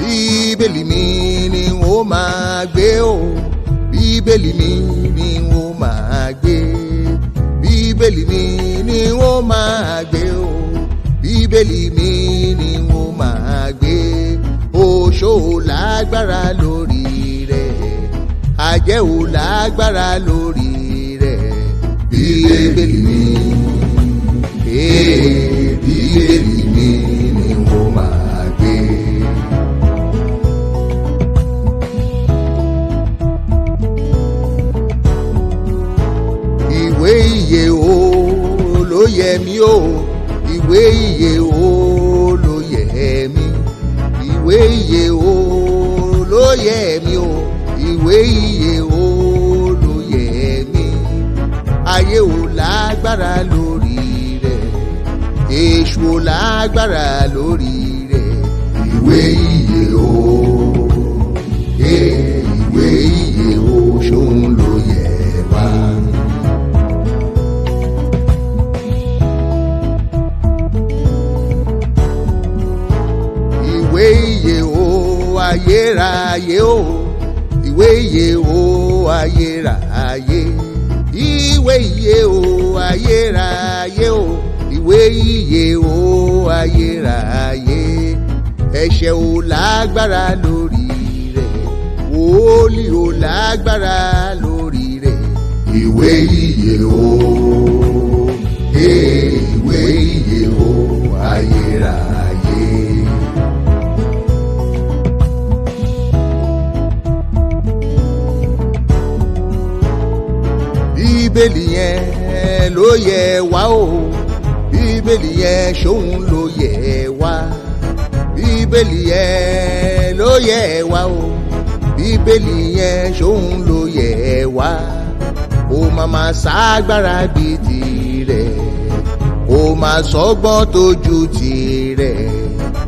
bíbélì mi ni ó máa gbé o, bíbélì mi ni ó máa gbé, bíbélì mi ni ó máa gbé o, bíbélì mi ni ó máa gbé. Oṣó ò lágbára lórí rẹ̀, àjẹ́ ò lágbára lórí rẹ̀, bíbélì mi, bíbélì mi ni ó máa gbé. Ìwé ìyè o ló yẹ mí o, ìwé ìyè o ló yẹ mí, ìwé ìyè o ló yẹ mí o, ìwé ìyè o ló yẹ mí. Ayé ò lágbára lórí rẹ̀, èṣù ò lágbára lórí rẹ̀, ìwé ìyè o, ìwé ìyè o ṣóun ló yẹ wá. Ìwé ìyè o ayérayé o, ìwé ìyè o ayérayé, ìwé ìyè o ayérayé o, ìwé ìyè o ayérayé. Ẹ̀ṣẹ̀ ò lágbára lórí rẹ̀, wòlíì ò lágbára lórí rẹ̀, ìwé ìyè o, ìwé ìyè o ayérayé. Bíbélì yẹn ló yẹ wá o, bíbélì yẹn ṣóun ló yẹ wá, bíbélì yẹn ló yẹ wá o, bíbélì yẹn ṣóun ló yẹ wá. Ó máa ságbára bíi tirẹ̀, ó máa sọ́gbọ́n tó ju tirẹ̀,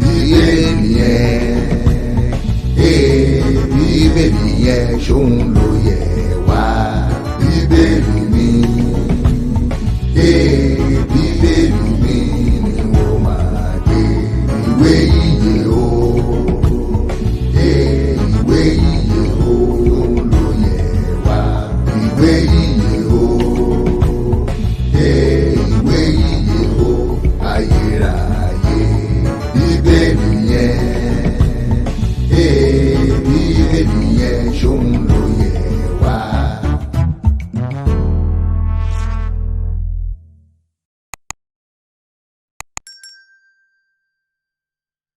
bíbélì yẹn, bíbélì yẹn ṣóun ló